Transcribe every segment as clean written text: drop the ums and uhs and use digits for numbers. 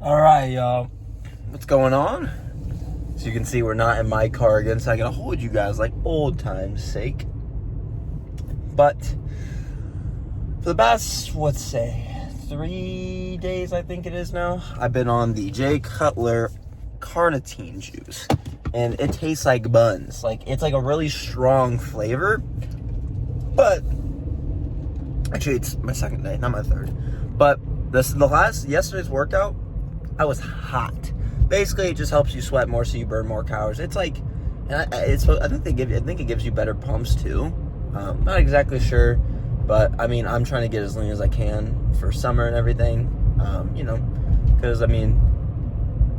All right, y'all. What's going on? So you can see we're not in my car again, so I gotta hold you guys like old times' sake. But for the past, 3 days, I think it is now, I've been on the Jay Cutler carnitine juice. And it tastes like buns. Like, it's like a really strong flavor. But actually, it's my second day, not my third. But yesterday's workout, I was hot. Basically, it just helps you sweat more, so you burn more calories. It's like, I think it gives you better pumps too. Not exactly sure, but I mean, I'm trying to get as lean as I can for summer and everything. Because I mean,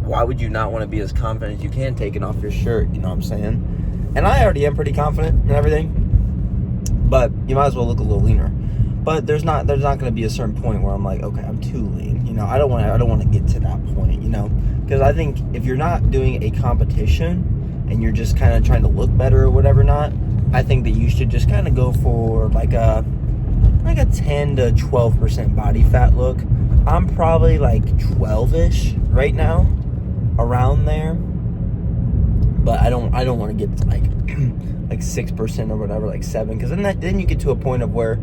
why would you not want to be as confident as you can taking off your shirt? You know what I'm saying? And I already am pretty confident and everything, but you might as well look a little leaner. But there's not going to be a certain point where I'm like, okay, I'm too lean. You know, I don't want to get to that point. You know, because I think if you're not doing a competition and you're just kind of trying to look better or whatever, I think that you should just kind of go for like a 10 to 12% body fat look. I'm probably like 12ish right now, around there. But I don't want to get to like 6% or whatever, like 7, because then you get to a point of where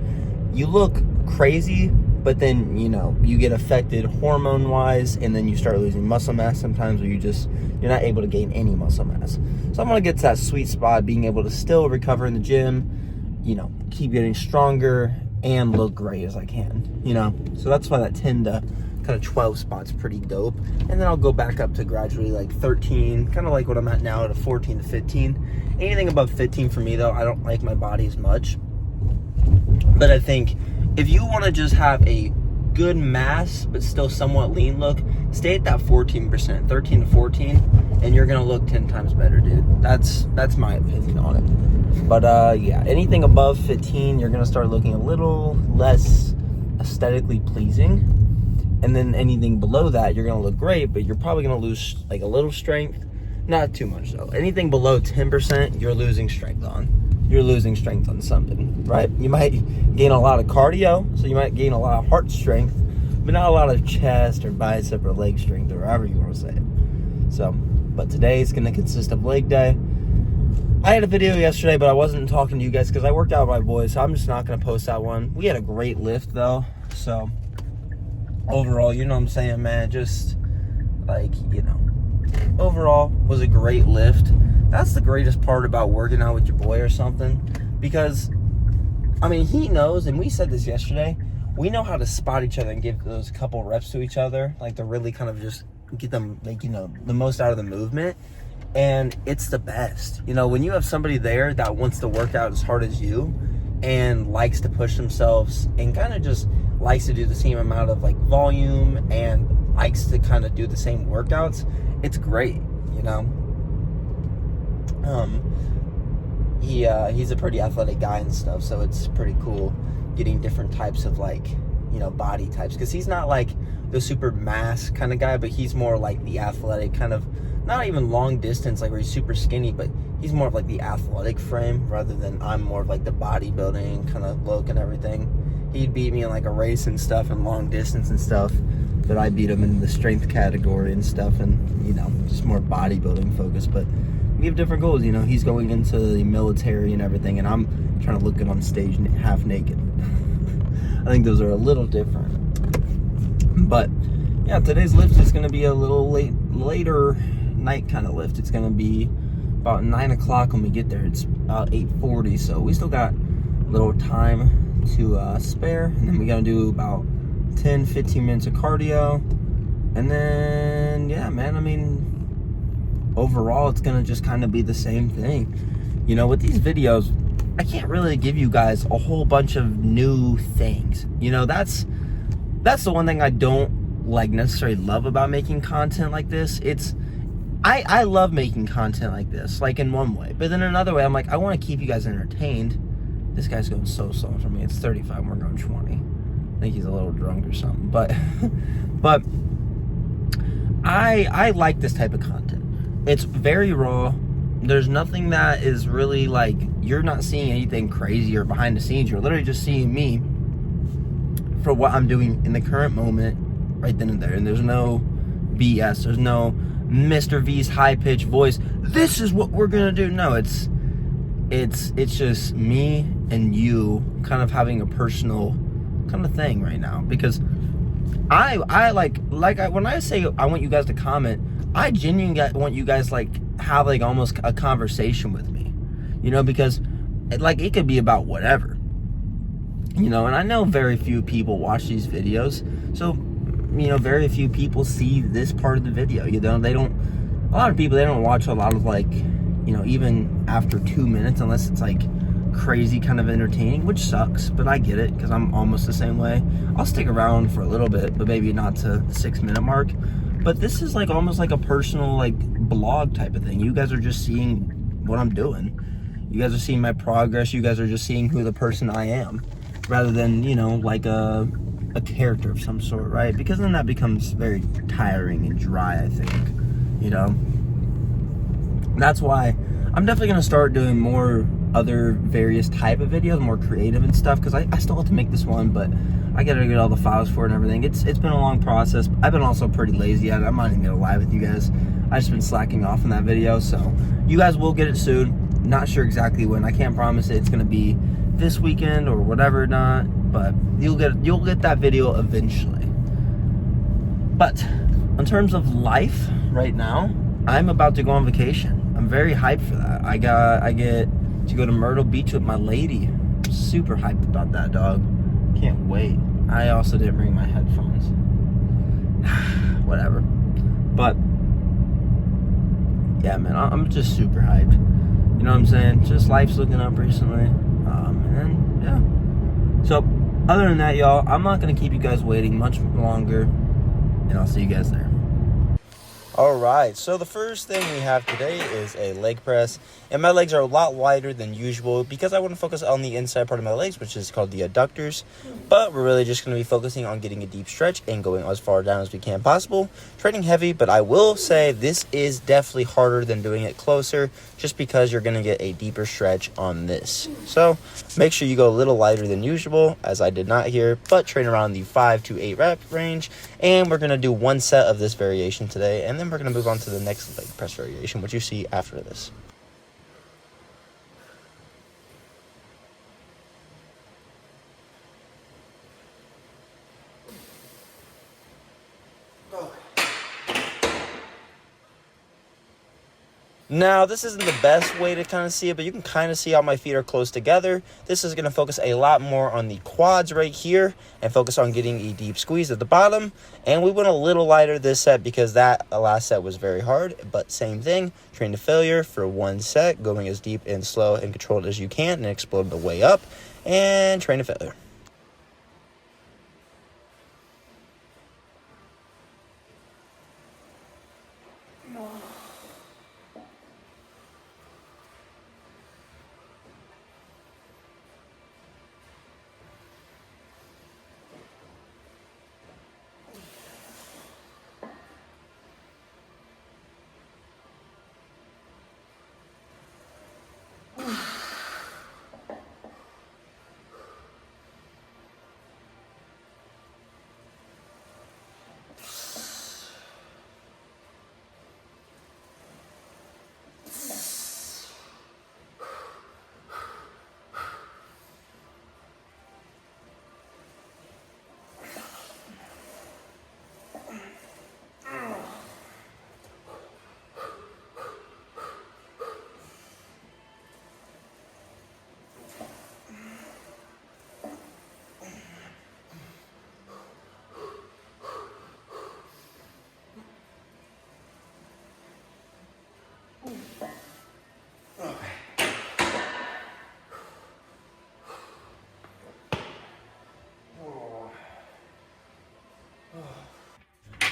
you look crazy, but then, you know, you get affected hormone wise, and then you start losing muscle mass sometimes, where you're not able to gain any muscle mass. So I'm gonna get to that sweet spot, being able to still recover in the gym, you know, keep getting stronger and look great as I can, you know. So that's why that 10 to kind of 12 spot's pretty dope. And then I'll go back up to gradually like 13, kind of like what I'm at now, at a 14 to 15. Anything above 15 for me though, I don't like my body as much. But I think if you want to just have a good mass but still somewhat lean look, stay at that 14%, 13 to 14, and you're gonna look 10 times better, dude. That's my opinion on it. But yeah, anything above 15, you're gonna start looking a little less aesthetically pleasing. And then anything below that, you're gonna look great, but you're probably gonna lose like a little strength. Not too much though. Anything below 10%, you're losing strength on. You're losing strength on something, right? You might gain a lot of cardio, so you might gain a lot of heart strength, but not a lot of chest or bicep or leg strength, or however you want to say it. So, but today is going to consist of leg day. I had a video yesterday, but I wasn't talking to you guys because I worked out with my boys, so I'm just not going to post that one. We had a great lift though, so overall, you know what I'm saying, man, just like, you know, overall was a great lift. That's the greatest part about working out with your boy or something, because I mean, he knows, and we said this yesterday, we know how to spot each other and give those couple reps to each other, like to really kind of just get them, like, you know, the most out of the movement. And it's the best, you know, when you have somebody there that wants to work out as hard as you and likes to push themselves and kind of just likes to do the same amount of like volume and likes to kind of do the same workouts. It's great, you know. He's a pretty athletic guy and stuff, so it's pretty cool getting different types of, like, you know, body types, because he's not like the super mass kind of guy, but he's more like the athletic kind of, not even long distance like where he's super skinny, but he's more of like the athletic frame, rather than I'm more of like the bodybuilding kind of look and everything. He'd beat me in like a race and stuff and long distance and stuff, but I beat him in the strength category and stuff, and, you know, just more bodybuilding focused. But we have different goals, you know. He's going into the military and everything, and I'm trying to look good on stage half naked. I think those are a little different. But yeah, today's lift is going to be a little later night kind of lift. It's going to be about 9 o'clock when we get there. It's about 8:40, so we still got a little time to spare, and then we got to do about 10-15 minutes of cardio. And then, yeah, man, I mean, overall, it's gonna just kind of be the same thing. You know, with these videos, I can't really give you guys a whole bunch of new things. You know, that's the one thing I don't like necessarily love about making content like this. I love making content like this, like in one way, but then another way, I'm like, I want to keep you guys entertained. This guy's going so slow for me. It's 35 and we're going 20. I think he's a little drunk or something, but I like this type of content. It's very raw. There's nothing that is really like, you're not seeing anything crazy or behind the scenes. You're literally just seeing me for what I'm doing in the current moment right then and there. And there's no BS. There's no Mr. V's high-pitched voice. This is what we're gonna do. No, it's just me and you kind of having a personal kind of thing right now, because I when I say I want you guys to comment, I genuinely want you guys like have like almost a conversation with me, you know, because like it could be about whatever, you know, and I know very few people watch these videos, so you know, very few people see this part of the video, you know. A lot of people, they don't watch a lot of, like, you know, even after 2 minutes, unless it's like crazy kind of entertaining, which sucks, but I get it, because I'm almost the same way. I'll stick around for a little bit, but maybe not to the 6-minute mark. But this is like almost like a personal like blog type of thing. You guys are just seeing what I'm doing. You guys are seeing my progress. You guys are just seeing who the person I am, rather than, you know, like a character of some sort, right? Because then that becomes very tiring and dry, I think, you know. That's why I'm definitely going to start doing more other various type of videos, more creative and stuff, because I still have to make this one, but I got to get all the files for it and everything. It's been a long process. I've been also pretty lazy at it. I'm not even going to lie with you guys. I've just been slacking off on that video, so you guys will get it soon. Not sure exactly when. I can't promise it's going to be this weekend or whatever, not, but you'll get that video eventually. But in terms of life right now, I'm about to go on vacation. I'm very hyped for that. I get to go to Myrtle Beach with my lady. I'm super hyped about that, dog. Can't wait. I also didn't bring my headphones. Whatever. But yeah, man, I'm just super hyped. You know what I'm saying? Just life's looking up recently. And yeah. So other than that, y'all, I'm not gonna keep you guys waiting much longer, and I'll see you guys there. Alright, so the first thing we have today is a leg press, and my legs are a lot wider than usual because I want to focus on the inside part of my legs, which is called the adductors, but we're really just going to be focusing on getting a deep stretch and going as far down as we can possible, training heavy, but I will say this is definitely harder than doing it closer, just because you're going to get a deeper stretch on this. So make sure you go a little lighter than usual, as I did not here, but train around the 5 to 8 rep range, and we're going to do one set of this variation today, and then we're going to move on to the next leg press variation, which you see after this. Now, this isn't the best way to kind of see it, but you can kind of see how my feet are close together. This is going to focus a lot more on the quads right here and focus on getting a deep squeeze at the bottom. And we went a little lighter this set because that last set was very hard, but same thing. Train to failure for one set, going as deep and slow and controlled as you can and explode the way up, and train to failure.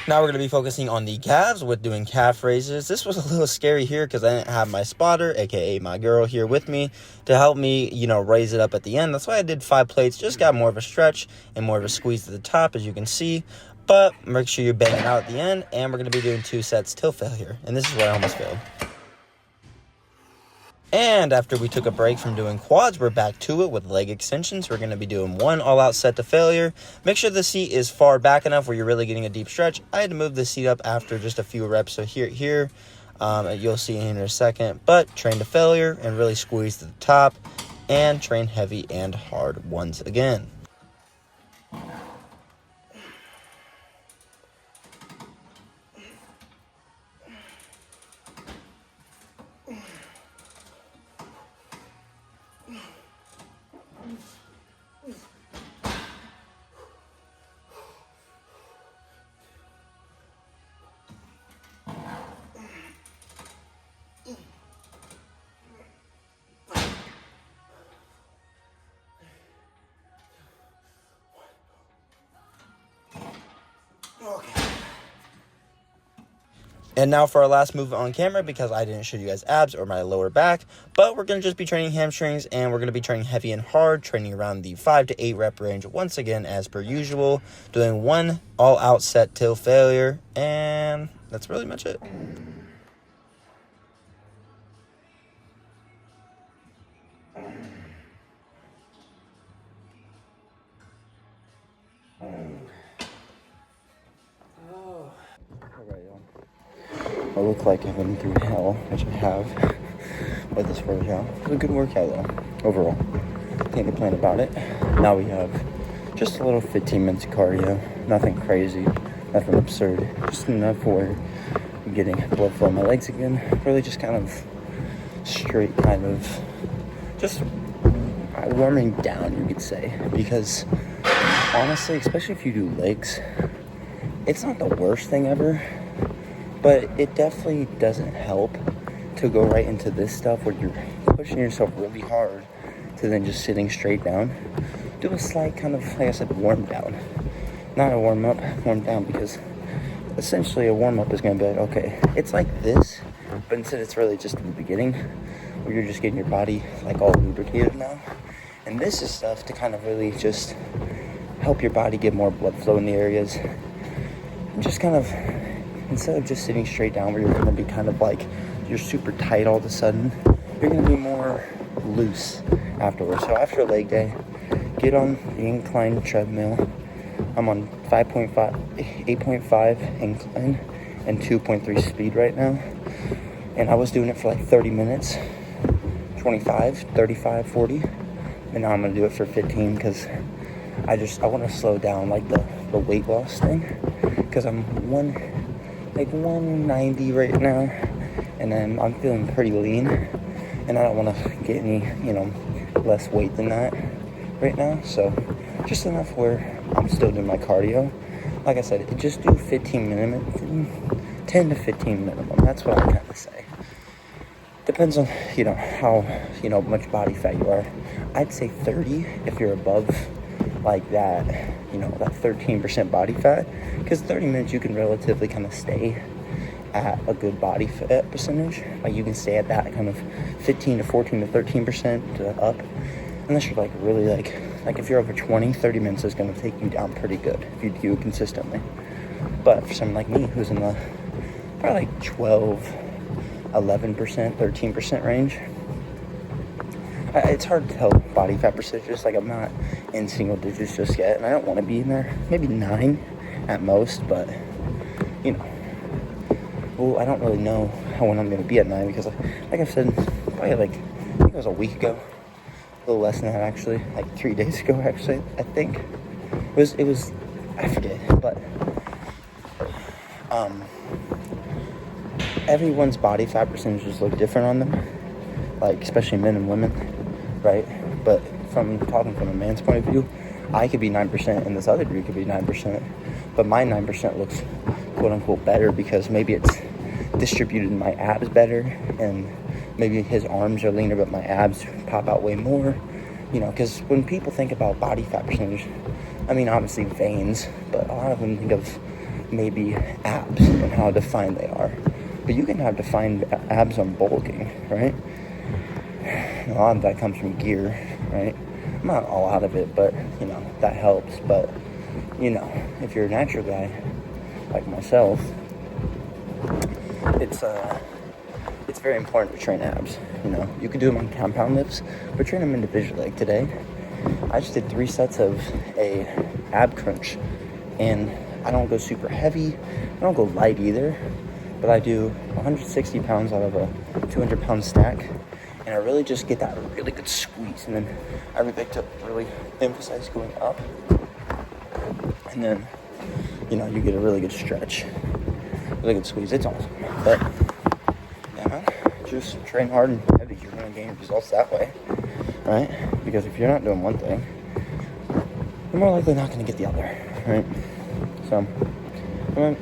Now we're going to be focusing on the calves with doing calf raises. This was a little scary here because I didn't have my spotter, aka my girl, here with me to help me, you know, raise it up at the end. That's why I did 5 plates. Just got more of a stretch and more of a squeeze at the top, as you can see. But make sure you're banging out at the end, and we're going to be doing 2 sets till failure. And this is where I almost failed. And after we took a break from doing quads, we're back to it with leg extensions. We're going to be doing one all-out set to failure. Make sure the seat is far back enough where you're really getting a deep stretch. I had to move the seat up after just a few reps, so here, you'll see in a second. But train to failure and really squeeze to the top, and train heavy and hard once again. Okay. And now for our last move on camera, because I didn't show you guys abs or my lower back, but we're going to just be training hamstrings, and we're going to be training heavy and hard, training around the 5 to 8 rep range once again as per usual, doing one all-out set till failure, and that's really much it. I look like I've been through hell, which I have with this workout. It was a good workout though, overall. Can't complain about it. Now we have just a little 15 minutes of cardio. Nothing crazy, nothing absurd. Just enough for getting blood flow in my legs again. Really just kind of straight kind of just warming down, you could say. Because honestly, especially if you do legs, it's not the worst thing ever. But it definitely doesn't help to go right into this stuff where you're pushing yourself really hard to then just sitting straight down. Do a slight kind of, like I said, warm down. Not a warm up, warm down, because essentially a warm up is going to be like, okay, it's like this, but instead it's really just in the beginning where you're just getting your body like all lubricated now. And this is stuff to kind of really just help your body get more blood flow in the areas. And just kind of, instead of just sitting straight down where you're going to be kind of like you're super tight all of a sudden, you're going to be more loose afterwards. So after a leg day, get on the incline treadmill. I'm on 8.5 incline and 2.3 speed right now. And I was doing it for like 30 minutes, 25, 35, 40. And now I'm going to do it for 15 because I want to slow down like the weight loss thing. Because I'm 190 right now, and then I'm feeling pretty lean, and I don't want to get any, less weight than that right now. So just enough where I'm still doing my cardio. Like I said, just do 15 minutes, 10 to 15 minimum. That's what I kind of say. Depends on, how, much body fat you are. I'd say 30 if you're above like that, that 13% body fat, because 30 minutes you can relatively kind of stay at a good body fat percentage. Like you can stay at that kind of 15 to 14 to 13% up, unless you're like really like if you're over 20, 30 minutes is going to take you down pretty good if you do it consistently. But for someone like me who's in the probably like 12, 11%, 13% range, it's hard to tell body fat percentages. Like I'm not in single digits just yet, and I don't want to be in there. Maybe 9 at most, but well, I don't really know when I'm going to be at 9 because, like I've said, probably I think it was a week ago, a little less than that actually, like 3 days ago actually. I think it was I forget, but everyone's body fat percentages look different on them, like especially men and women. Right? But from talking from a man's point of view, I could be 9% and this other dude could be 9%. But my 9% looks quote unquote better because maybe it's distributed in my abs better, and maybe his arms are leaner but my abs pop out way more. Because when people think about body fat percentage, I mean obviously veins, but a lot of them think of maybe abs and how defined they are. But you can have defined abs on bulking, right? A lot of that comes from gear, right? I'm not all out of it, but, that helps. But, if you're a natural guy, like myself, it's very important to train abs. You know, you could do them on compound lifts, but train them individually. Like today, I just did 3 sets of a ab crunch, and I don't go super heavy. I don't go light either, but I do 160 pounds out of a 200-pound stack, and I really just get that really good squeeze. And then I would like to really emphasize going up, and then, you know, you get a really good stretch, really good squeeze. It's awesome. But yeah, man, just train hard and heavy. You're gonna gain results that way, right? Because if you're not doing one thing, you're more likely not gonna get the other, right? So, I mean,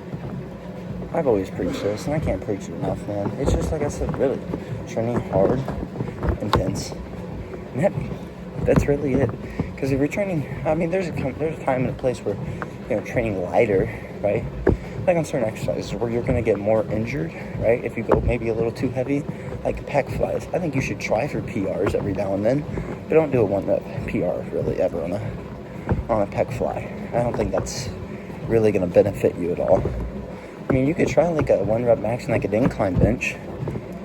I've always preached this, and I can't preach it enough, man. It's just like I said, really, training hard, intense, and heavy. That's really it. Because if you're training, I mean, there's a time and a place where, you know, training lighter, right? Like on certain exercises where you're going to get more injured, right? If you go maybe a little too heavy, like pec flies. I think you should try for PRs every now and then, but don't do a 1 rep PR really ever on a pec fly. I don't think that's really going to benefit you at all. I mean, you could try like a 1 rep max and like an incline bench,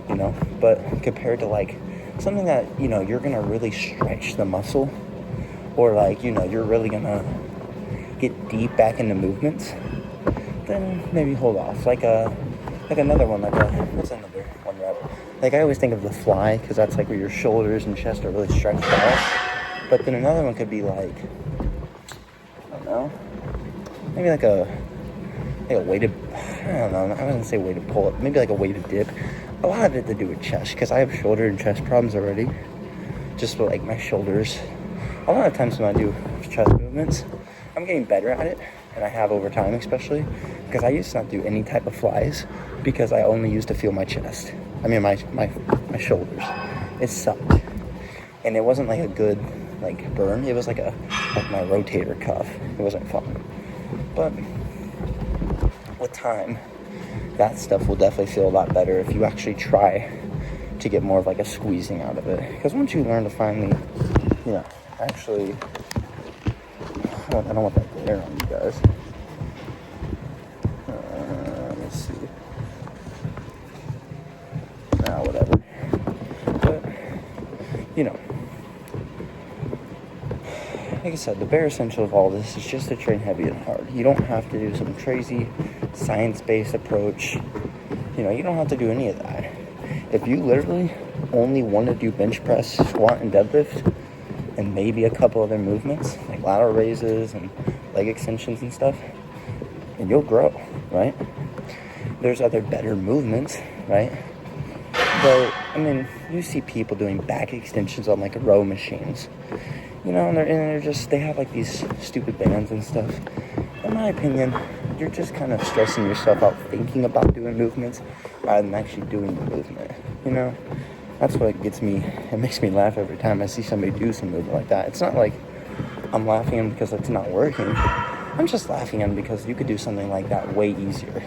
you know, but compared to like something that, you know, you're going to really stretch the muscle, or like, you know, you're really going to get deep back into movements, then maybe hold off. Like another one, what's another 1 rep? Like I always think of the fly, because that's like where your shoulders and chest are really stretched out. But then another one could be like, I don't know, maybe like a weighted, I don't know, I wouldn't say weighted pull-up, maybe like a weighted dip. A lot of it to do with chest, because I have shoulder and chest problems already, just with like my shoulders. A lot of times when I do chest movements, I'm getting better at it, and I have over time especially, because I used to not do any type of flies, because I only used to feel my chest. I mean my shoulders. It sucked. And it wasn't like a good like burn, it was like my rotator cuff. It wasn't fun. But with time, that stuff will definitely feel a lot better if you actually try to get more of like a squeezing out of it. Because once you learn to finally, you know, actually, I don't want that glare on you guys. Let me see. Whatever. But, you know, like I said, the bare essential of all this is just to train heavy and hard. You don't have to do some crazy science-based approach. You know, you don't have to do any of that. If you literally only want to do bench press, squat, and deadlift, and maybe a couple other movements, like lateral raises and leg extensions and stuff, and you'll grow, right? There's other better movements, right? But, I mean, you see people doing back extensions on, like, row machines. You know, and they're just, they have, like, these stupid bands and stuff. In my opinion, you're just kind of stressing yourself out thinking about doing movements rather than actually doing the movement, you know? That's what gets me, it makes me laugh every time I see somebody do some movement like that. It's not like I'm laughing at them because it's not working. I'm just laughing at them because you could do something like that way easier.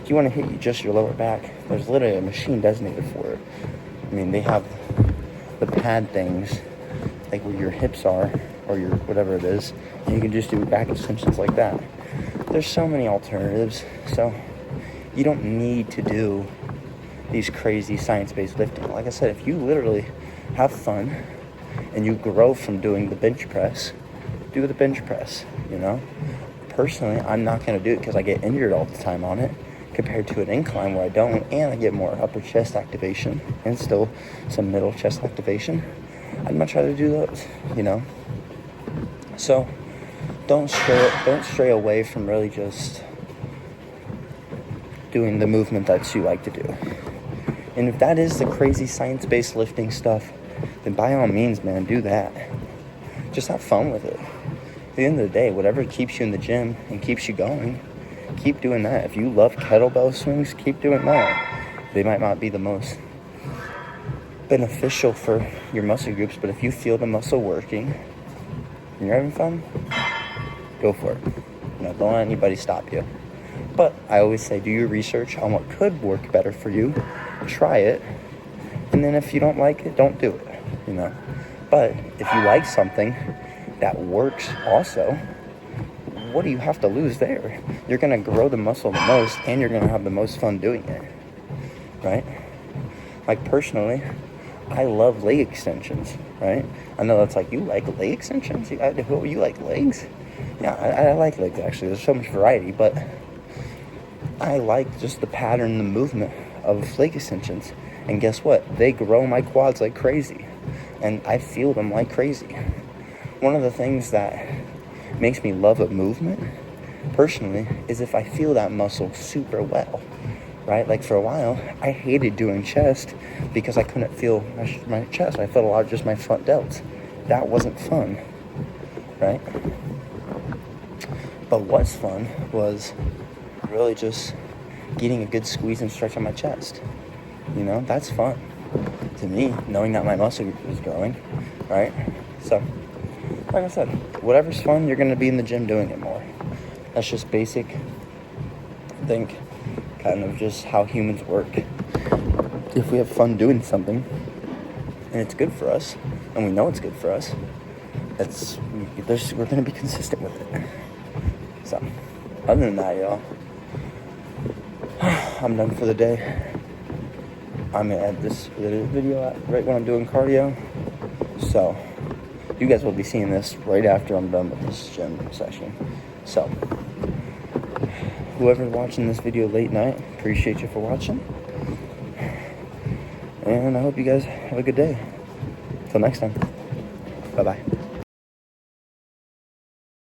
If you want to hit just your lower back, there's literally a machine designated for it. I mean, they have the pad things, like where your hips are, or your whatever it is, and you can just do back extensions like that. There's so many alternatives, so you don't need to do these crazy science-based lifting. Like I said, if you literally have fun and you grow from doing the bench press, do the bench press, you know? Personally, I'm not going to do it because I get injured all the time on it, compared to an incline where I don't, and I get more upper chest activation and still some middle chest activation. I'd much rather do those, you know? So don't stray away from really just doing the movement that you like to do. And if that is the crazy science-based lifting stuff, then by all means, man, do that. Just have fun with it. At the end of the day, whatever keeps you in the gym and keeps you going, keep doing that. If you love kettlebell swings, keep doing that. They might not be the most beneficial for your muscle groups, but if you feel the muscle working and you're having fun, go for it. You know, don't let anybody stop you. But I always say, do your research on what could work better for you. Try it. And then if you don't like it, don't do it, you know. But if you like something that works also, what do you have to lose there? You're going to grow the muscle the most, and you're going to have the most fun doing it, right? Like, personally, I love leg extensions, right? I know that's like, you like leg extensions? You like legs? Yeah, I like legs, actually. There's so much variety, but I like just the pattern, the movement of leg extensions. And guess what? They grow my quads like crazy. And I feel them like crazy. One of the things that makes me love a movement, personally, is if I feel that muscle super well, right? Like, for a while, I hated doing chest because I couldn't feel my chest. I felt a lot of just my front delts. That wasn't fun, right? But what's fun was really just getting a good squeeze and stretch on my chest. You know, that's fun to me, knowing that my muscle is growing, right? So, like I said, whatever's fun, you're going to be in the gym doing it more. That's just basic, I think, kind of just how humans work. If we have fun doing something, and it's good for us, and we know it's good for us, we're going to be consistent with it. So, other than that, y'all, I'm done for the day. I'm going to add this video out right when I'm doing cardio. So, you guys will be seeing this right after I'm done with this gym session. So, whoever's watching this video late night, appreciate you for watching. And I hope you guys have a good day. Until next time. Bye-bye.